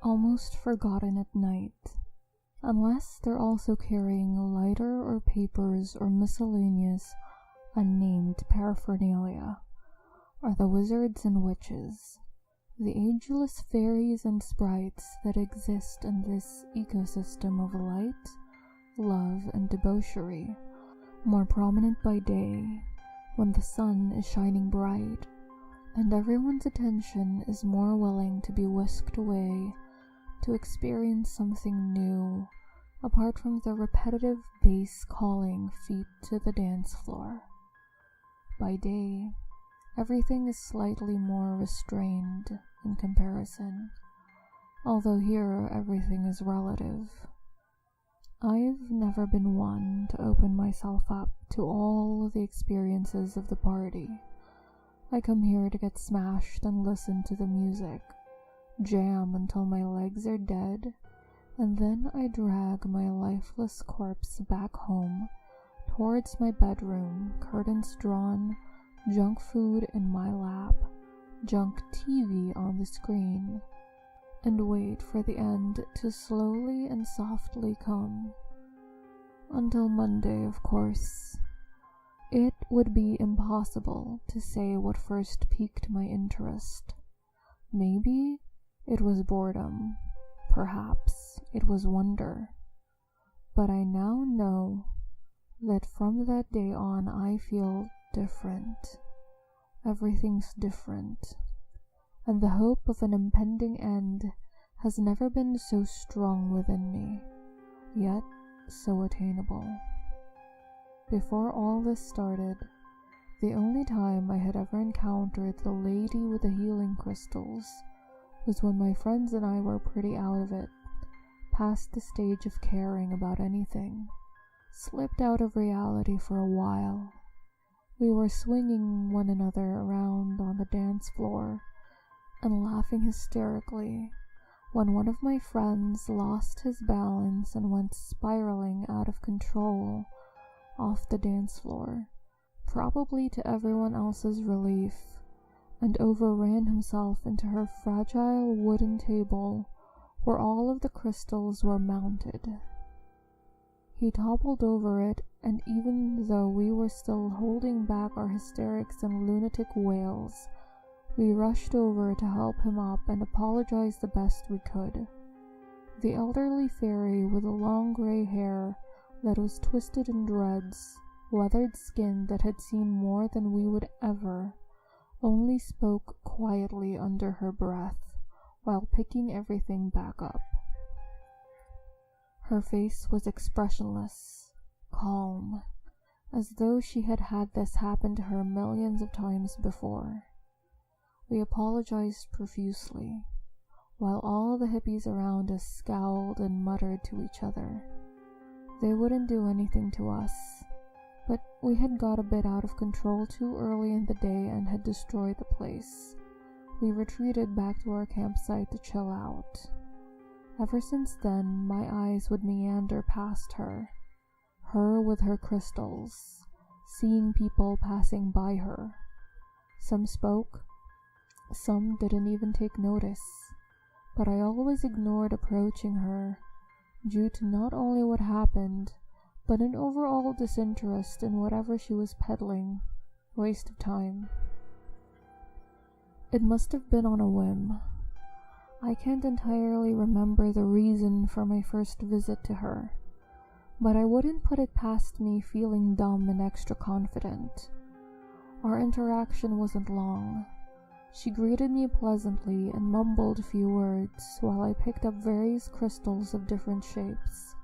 almost forgotten at night, unless they're also carrying a lighter or papers or miscellaneous unnamed paraphernalia, are the wizards and witches, the ageless fairies and sprites that exist in this ecosystem of light, love, and debauchery, more prominent by day when the sun is shining bright and everyone's attention is more willing to be whisked away to experience something new apart from the repetitive bass calling feet to the dance floor. By day, everything is slightly more restrained in comparison, although here everything is relative. I've never been one to open myself up to all the experiences of the party. I come here to get smashed and listen to the music, jam until my legs are dead, and then I drag my lifeless corpse back home towards my bedroom, curtains drawn, junk food in my lap, junk TV on the screen, and wait for the end to slowly and softly come. Until Monday, of course. It would be impossible to say what first piqued my interest. Maybe it was boredom. Perhaps it was wonder. But I now know that from that day on I feel different. Everything's different. And the hope of an impending end has never been so strong within me, yet so attainable. Before all this started, the only time I had ever encountered the lady with the healing crystals was when my friends and I were pretty out of it, past the stage of caring about anything, slipped out of reality for a while. We were swinging one another around on the dance floor and laughing hysterically when one of my friends lost his balance and went spiraling out of control off the dance floor, probably to everyone else's relief, and overran himself into her fragile wooden table where all of the crystals were mounted. He toppled over it, and even though we were still holding back our hysterics and lunatic wails, we rushed over to help him up and apologize the best we could. The elderly fairy with the long gray hair that was twisted in dreads, weathered skin that had seen more than we would ever, only spoke quietly under her breath while picking everything back up. Her face was expressionless, calm, as though she had had this happen to her millions of times before. We apologized profusely, while all the hippies around us scowled and muttered to each other. They wouldn't do anything to us, but we had got a bit out of control too early in the day and had destroyed the place. We retreated back to our campsite to chill out. Ever since then, my eyes would meander past her with her crystals, seeing people passing by her. Some spoke, some didn't even take notice, but I always ignored approaching her, due to not only what happened, but an overall disinterest in whatever she was peddling. Waste of time. It must have been on a whim. I can't entirely remember the reason for my first visit to her, but I wouldn't put it past me feeling dumb and extra confident. Our interaction wasn't long. She greeted me pleasantly and mumbled a few words while I picked up various crystals of different shapes.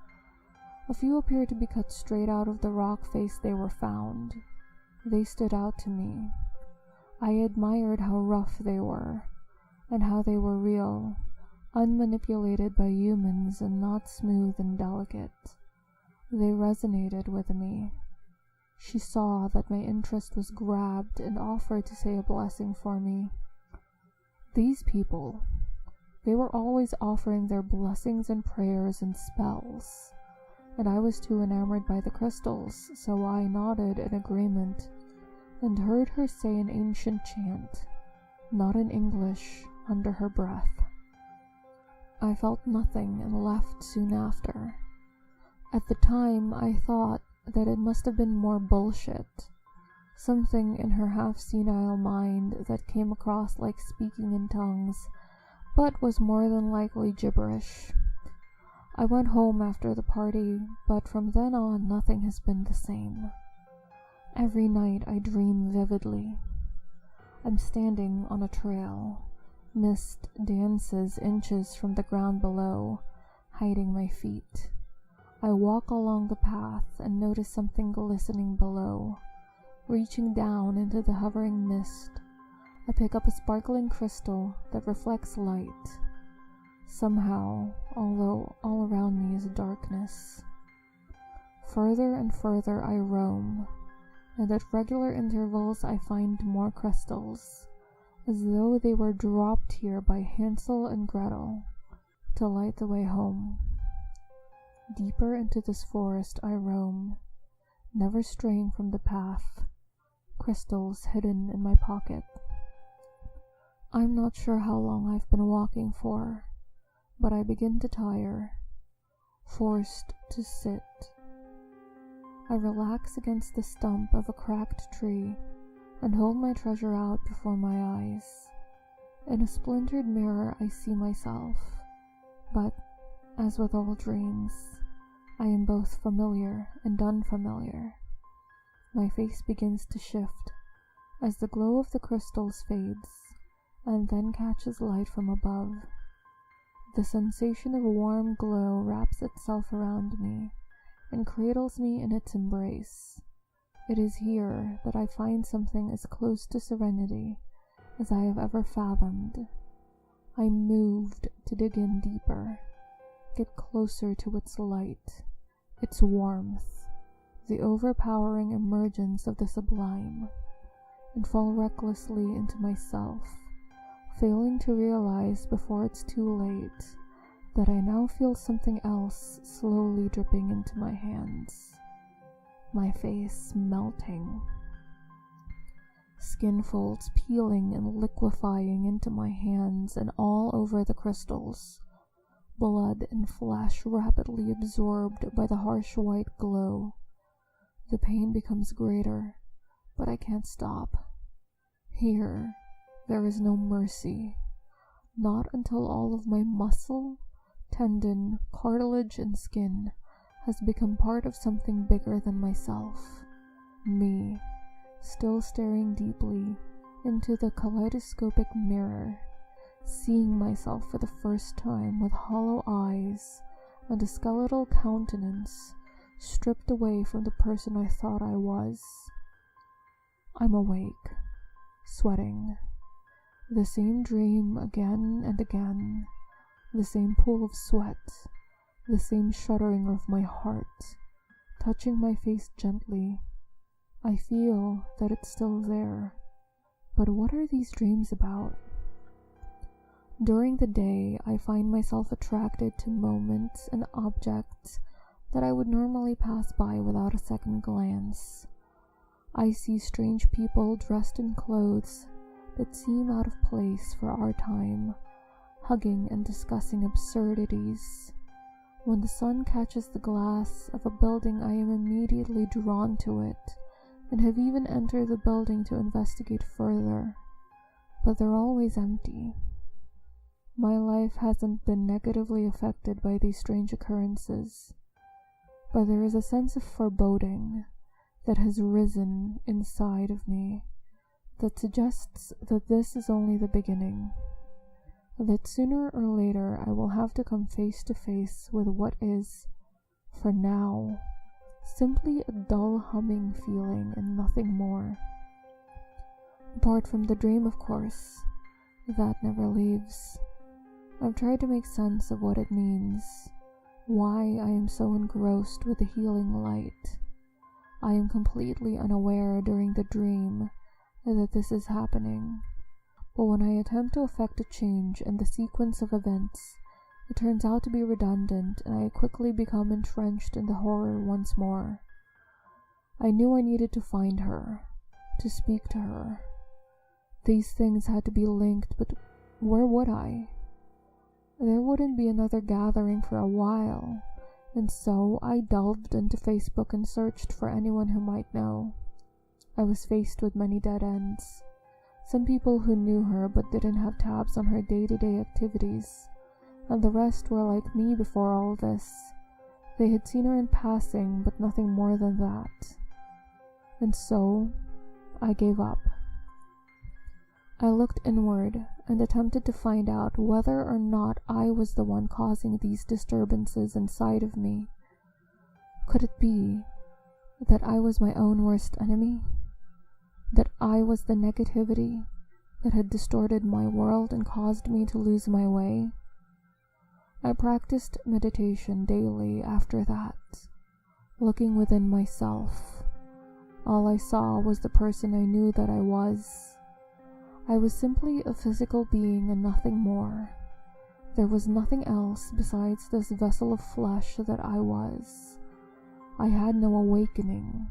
A few appeared to be cut straight out of the rock face they were found. They stood out to me. I admired how rough they were, and how they were real, unmanipulated by humans and not smooth and delicate. They resonated with me. She saw that my interest was grabbed and offered to say a blessing for me. These people, they were always offering their blessings and prayers and spells, and I was too enamored by the crystals, so I nodded in agreement and heard her say an ancient chant, not in English, under her breath. I felt nothing and left soon after. At the time, I thought that it must have been more bullshit, something in her half-senile mind that came across like speaking in tongues, but was more than likely gibberish. I went home after the party, but from then on nothing has been the same. Every night I dream vividly. I'm standing on a trail. Mist dances inches from the ground below, hiding my feet. I walk along the path and notice something glistening below. Reaching down into the hovering mist, I pick up a sparkling crystal that reflects light. Somehow, although all around me is darkness. Further and further I roam, and at regular intervals I find more crystals, as though they were dropped here by Hansel and Gretel to light the way home. Deeper into this forest I roam, never straying from the path, crystals hidden in my pocket. I'm not sure how long I've been walking for, but I begin to tire, forced to sit. I relax against the stump of a cracked tree and hold my treasure out before my eyes. In a splintered mirror I see myself, but, as with all dreams, I am both familiar and unfamiliar. My face begins to shift as the glow of the crystals fades and then catches light from above. The sensation of a warm glow wraps itself around me and cradles me in its embrace. It is here that I find something as close to serenity as I have ever fathomed. I'm moved to dig in deeper, get closer to its light, its warmth, the overpowering emergence of the sublime, and fall recklessly into myself, failing to realize before it's too late that I now feel something else slowly dripping into my hands, my face melting, skin folds peeling and liquefying into my hands and all over the crystals, blood and flesh rapidly absorbed by the harsh white glow. The pain becomes greater, but I can't stop. Here, there is no mercy, not until all of my muscle, tendon, cartilage, and skin has become part of something bigger than myself, me, still staring deeply into the kaleidoscopic mirror, seeing myself for the first time with hollow eyes and a skeletal countenance stripped away from the person I thought I was. I'm awake, sweating. The same dream again and again, the same pool of sweat, the same shuddering of my heart, touching my face gently. I feel that it's still there, but what are these dreams about? During the day, I find myself attracted to moments and objects that I would normally pass by without a second glance. I see strange people dressed in clothes that seem out of place for our time, hugging and discussing absurdities. When the sun catches the glass of a building, I am immediately drawn to it, and have even entered the building to investigate further, but they're always empty. My life hasn't been negatively affected by these strange occurrences, but there is a sense of foreboding that has risen inside of me that suggests that this is only the beginning, that sooner or later I will have to come face to face with what is, for now, simply a dull humming feeling and nothing more. Apart from the dream, of course, that never leaves. I've tried to make sense of what it means, why I am so engrossed with the healing light. I am completely unaware during the dream that this is happening, but when I attempt to effect a change in the sequence of events, it turns out to be redundant and I quickly become entrenched in the horror once more. I knew I needed to find her, to speak to her. These things had to be linked, but where would I? there wouldn't be another gathering for a while, and so I delved into Facebook and searched for anyone who might know. I was faced with many dead ends. Some people who knew her but didn't have tabs on her day-to-day activities, and the rest were like me before all this. They had seen her in passing, but nothing more than that. And so, I gave up. I looked inward and attempted to find out whether or not I was the one causing these disturbances inside of me. Could it be that I was my own worst enemy? That I was the negativity that had distorted my world and caused me to lose my way? I practiced meditation daily after that, looking within myself. All I saw was the person I knew that I was. I was simply a physical being and nothing more. There was nothing else besides this vessel of flesh that I was. I had no awakening.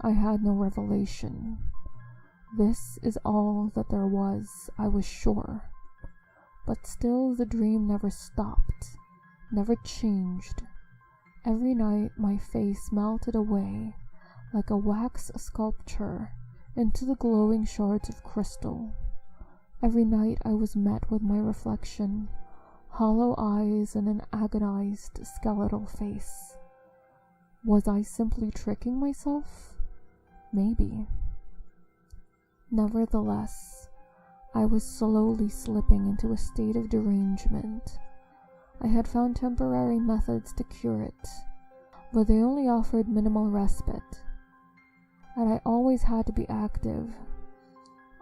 I had no revelation. This is all that there was, I was sure. But still the dream never stopped, never changed. Every night my face melted away, like a wax sculpture, into the glowing shards of crystal. Every night I was met with my reflection, hollow eyes and an agonized skeletal face. Was I simply tricking myself? Maybe. Nevertheless, I was slowly slipping into a state of derangement. I had found temporary methods to cure it, but they only offered minimal respite, and I always had to be active.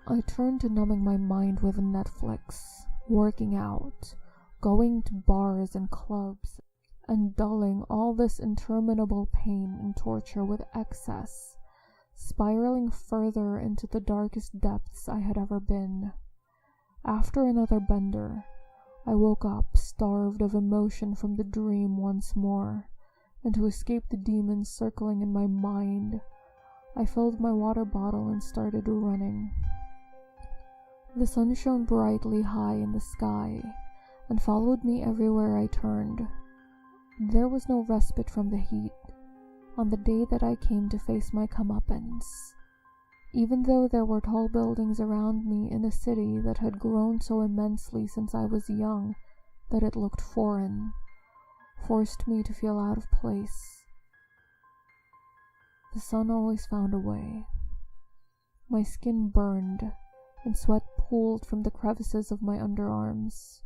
I turned to numbing my mind with Netflix, working out, going to bars and clubs, and dulling all this interminable pain and torture with excess, spiraling further into the darkest depths I had ever been. After another bender, I woke up starved of emotion from the dream once more, and to escape the demons circling in my mind, I filled my water bottle and started running. The sun shone brightly high in the sky, and followed me everywhere I turned. There was no respite from the heat on the day that I came to face my comeuppance. Even though there were tall buildings around me in a city that had grown so immensely since I was young that it looked foreign, forced me to feel out of place. The sun always found a way. My skin burned, and sweat pooled from the crevices of my underarms.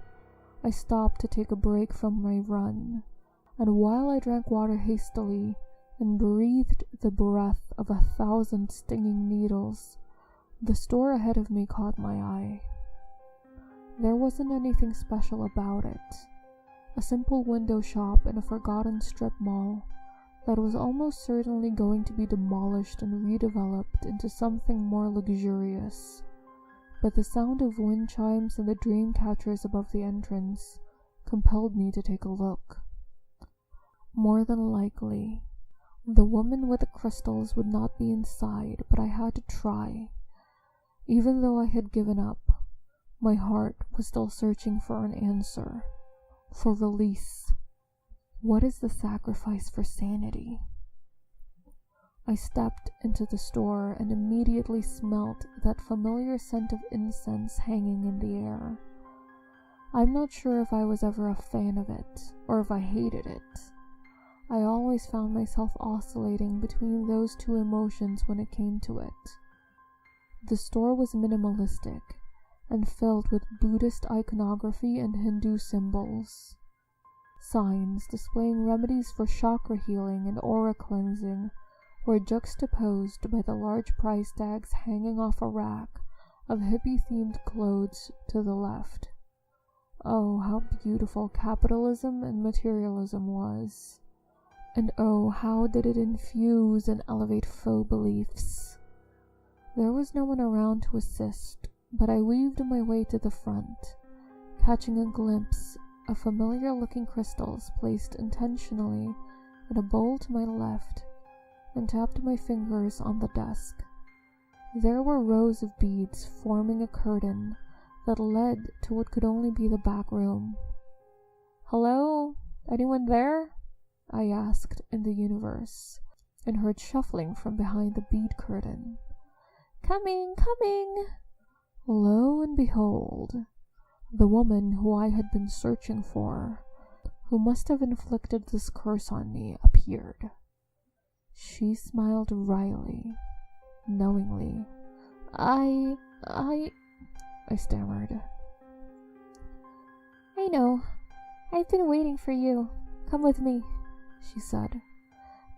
I stopped to take a break from my run, and while I drank water hastily and breathed the breath of 1,000 stinging needles, the store ahead of me caught my eye. There wasn't anything special about it. A simple window shop in a forgotten strip mall that was almost certainly going to be demolished and redeveloped into something more luxurious. But the sound of wind chimes and the dream catchers above the entrance compelled me to take a look. More than likely, the woman with the crystals would not be inside, but I had to try. Even though I had given up, my heart was still searching for an answer, for release. What is the sacrifice for sanity? I stepped into the store and immediately smelt that familiar scent of incense hanging in the air. I'm not sure if I was ever a fan of it, or if I hated it. I always found myself oscillating between those two emotions when it came to it. The store was minimalistic and filled with Buddhist iconography and Hindu symbols. Signs displaying remedies for chakra healing and aura cleansing were juxtaposed by the large price tags hanging off a rack of hippie-themed clothes to the left. Oh, how beautiful capitalism and materialism was. And oh, how did it infuse and elevate faux beliefs. There was no one around to assist, but I weaved my way to the front, catching a glimpse of familiar-looking crystals placed intentionally in a bowl to my left, and tapped my fingers on the desk. There were rows of beads forming a curtain that led to what could only be the back room. "Hello? Anyone there?" I asked in the universe, and heard shuffling from behind the bead curtain. "Coming, coming!" Lo and behold, the woman who I had been searching for, who must have inflicted this curse on me, appeared. She smiled wryly, knowingly. I stammered. "I know. I've been waiting for you. Come with me," she said,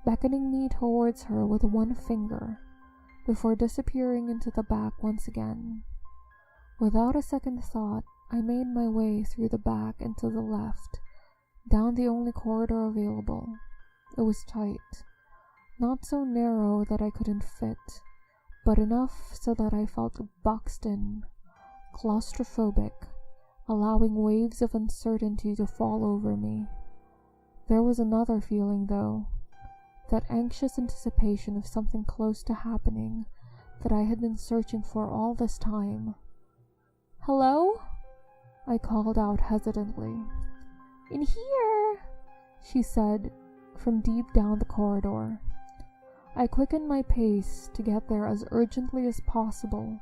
beckoning me towards her with one finger, before disappearing into the back once again. Without a second thought, I made my way through the back and to the left, down the only corridor available. It was tight, not so narrow that I couldn't fit, but enough so that I felt boxed in, claustrophobic, allowing waves of uncertainty to fall over me. There was another feeling, though, that anxious anticipation of something close to happening that I had been searching for all this time. "Hello?" I called out hesitantly. "In here," she said from deep down the corridor. I quickened my pace to get there as urgently as possible,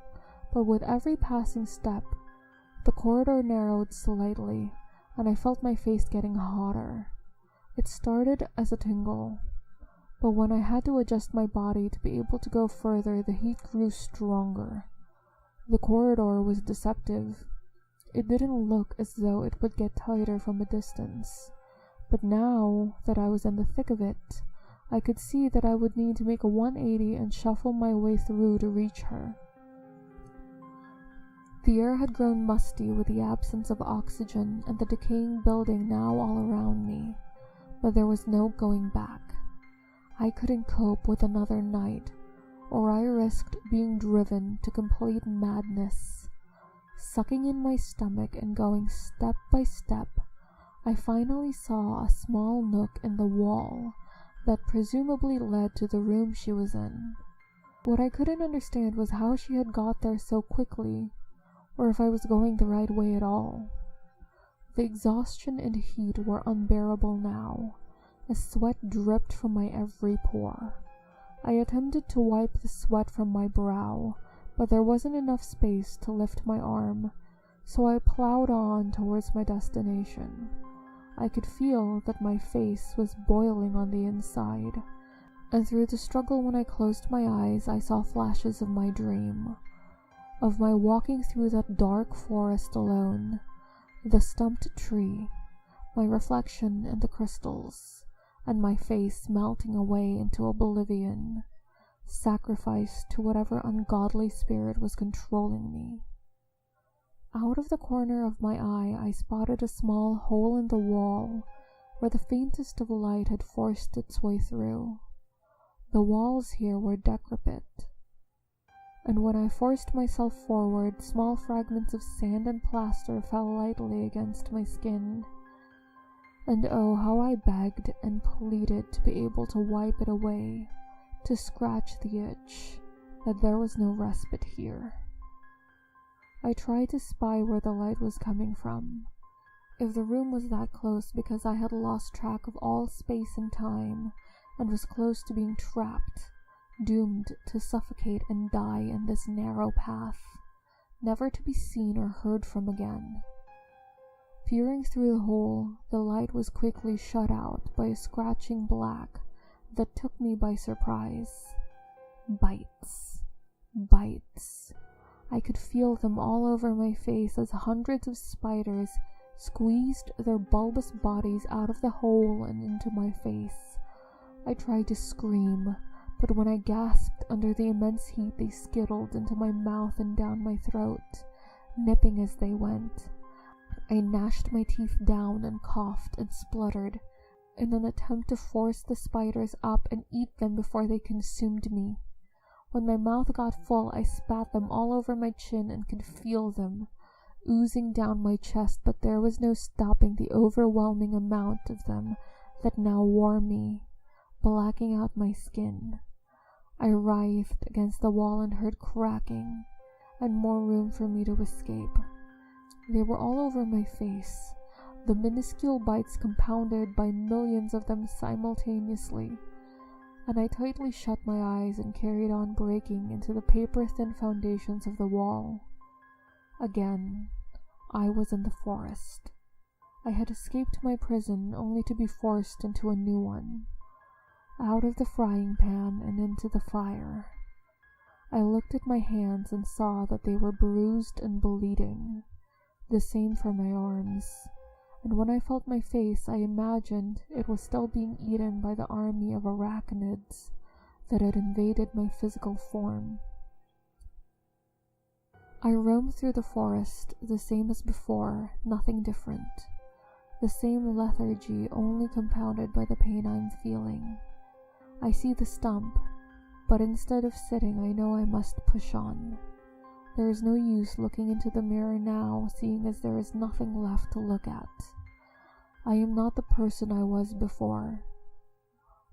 but with every passing step, the corridor narrowed slightly, and I felt my face getting hotter. It started as a tingle, but when I had to adjust my body to be able to go further, the heat grew stronger. The corridor was deceptive. It didn't look as though it would get tighter from a distance, but now that I was in the thick of it, I could see that I would need to make a 180 and shuffle my way through to reach her. The air had grown musty with the absence of oxygen and the decaying building now all around me, but there was no going back. I couldn't cope with another night, or I risked being driven to complete madness. Sucking in my stomach and going step by step, I finally saw a small nook in the wall that presumably led to the room she was in. What I couldn't understand was how she had got there so quickly, or if I was going the right way at all. The exhaustion and heat were unbearable now, as sweat dripped from my every pore. I attempted to wipe the sweat from my brow, but there wasn't enough space to lift my arm, so I plowed on towards my destination. I could feel that my face was boiling on the inside, and through the struggle when I closed my eyes, I saw flashes of my dream, of my walking through that dark forest alone, the stumped tree, my reflection in the crystals, and my face melting away into oblivion, sacrificed to whatever ungodly spirit was controlling me. Out of the corner of my eye, I spotted a small hole in the wall where the faintest of light had forced its way through. The walls here were decrepit, and when I forced myself forward, small fragments of sand and plaster fell lightly against my skin. And oh, how I begged and pleaded to be able to wipe it away, to scratch the itch, that there was no respite here. I tried to spy where the light was coming from, if the room was that close, because I had lost track of all space and time, and was close to being trapped, doomed to suffocate and die in this narrow path, never to be seen or heard from again. Peering through the hole, the light was quickly shut out by a scratching black that took me by surprise. Bites. Bites. I could feel them all over my face as hundreds of spiders squeezed their bulbous bodies out of the hole and into my face. I tried to scream, but when I gasped under the immense heat, they skittled into my mouth and down my throat, nipping as they went. I gnashed my teeth down and coughed and spluttered in an attempt to force the spiders up and eat them before they consumed me. When my mouth got full, I spat them all over my chin and could feel them oozing down my chest, but there was no stopping the overwhelming amount of them that now wore me, blacking out my skin. I writhed against the wall and heard cracking, and more room for me to escape. They were all over my face, the minuscule bites compounded by millions of them simultaneously, and I tightly shut my eyes and carried on breaking into the paper-thin foundations of the wall. Again, I was in the forest. I had escaped my prison only to be forced into a new one, out of the frying pan and into the fire. I looked at my hands and saw that they were bruised and bleeding, the same for my arms, and when I felt my face I imagined it was still being eaten by the army of arachnids that had invaded my physical form. I roamed through the forest, the same as before, nothing different. The same lethargy, only compounded by the pain I'm feeling. I see the stump, but instead of sitting, I know I must push on. There is no use looking into the mirror now, seeing as there is nothing left to look at. I am not the person I was before.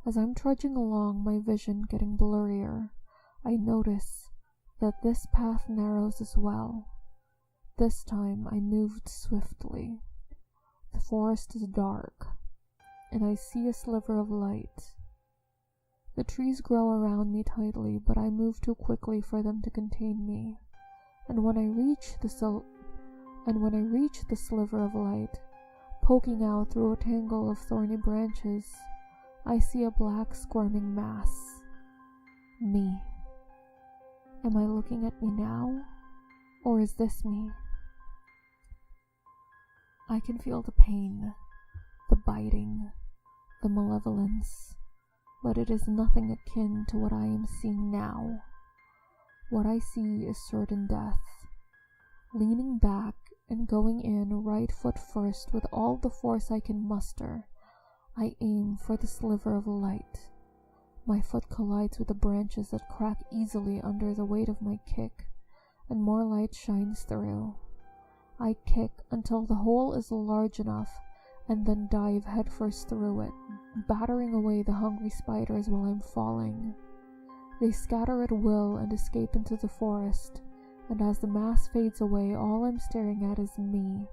As I'm trudging along, my vision getting blurrier, I notice that this path narrows as well. This time I moved swiftly. The forest is dark, and I see a sliver of light. The trees grow around me tightly, but I move too quickly for them to contain me. And when I reach the sliver of light, poking out through a tangle of thorny branches, I see a black squirming mass. Me. Am I looking at me now? Or is this me? I can feel the pain, the biting, the malevolence, but it is nothing akin to what I am seeing now. What I see is certain death. Leaning back and going in right foot first with all the force I can muster, I aim for the sliver of light. My foot collides with the branches that crack easily under the weight of my kick, and more light shines through. I kick until the hole is large enough, and then dive headfirst through it, battering away the hungry spiders while I'm falling. They scatter at will and escape into the forest, and as the mass fades away, all I'm staring at is me,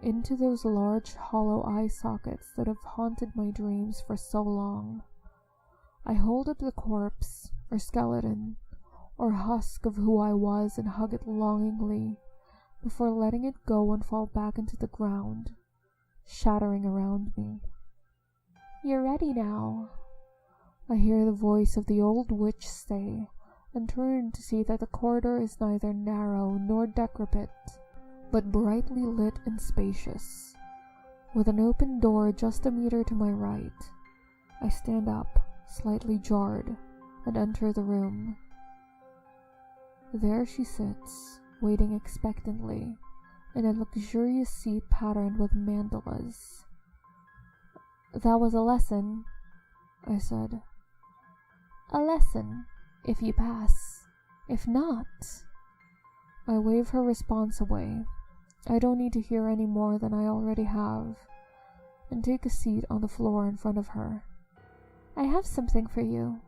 into those large hollow eye sockets that have haunted my dreams for so long. I hold up the corpse, or skeleton, or husk of who I was and hug it longingly, before letting it go and fall back into the ground, shattering around me. "You're ready now," I hear the voice of the old witch say, and turn to see that the corridor is neither narrow nor decrepit, but brightly lit and spacious, with an open door just a meter to my right. I stand up, slightly jarred, and enter the room. There she sits, waiting expectantly, in a luxurious seat patterned with mandalas. "That was a lesson," I said. "A lesson, if you pass. If not—" I wave her response away. I don't need to hear any more than I already have, and take a seat on the floor in front of her. "I have something for you.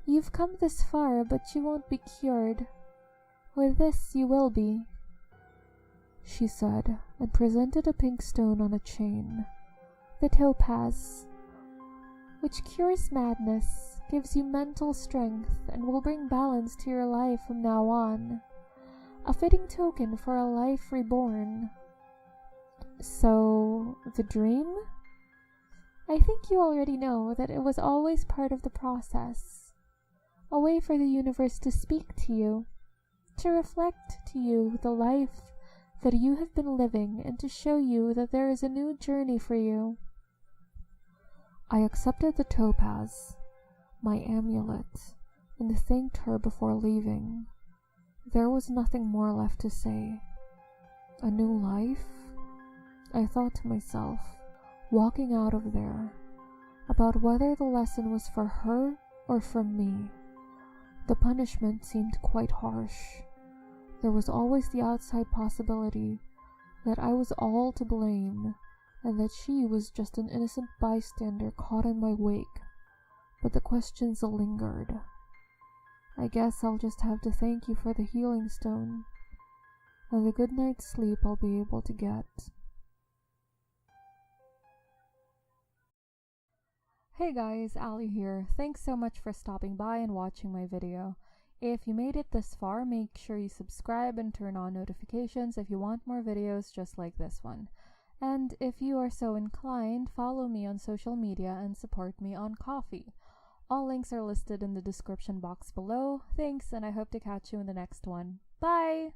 You've come this far, but you won't be cured. With this you will be," she said, and presented a pink stone on a chain. "The topaz, which cures madness, gives you mental strength, and will bring balance to your life from now on. A fitting token for a life reborn." "So, the dream?" "I think you already know that it was always part of the process. A way for the universe to speak to you, to reflect to you the life that you have been living, and to show you that there is a new journey for you." I accepted the topaz, my amulet, and thanked her before leaving. There was nothing more left to say. A new life? I thought to myself, walking out of there, about whether the lesson was for her or for me. The punishment seemed quite harsh. There was always the outside possibility that I was all to blame, and that she was just an innocent bystander caught in my wake, but the questions lingered. I guess I'll just have to thank you for the healing stone, and the good night's sleep I'll be able to get. Hey guys, Ali here. Thanks so much for stopping by and watching my video. If you made it this far, make sure you subscribe and turn on notifications if you want more videos just like this one. And if you are so inclined, follow me on social media and support me on Ko-fi. All links are listed in the description box below. Thanks, and I hope to catch you in the next one. Bye!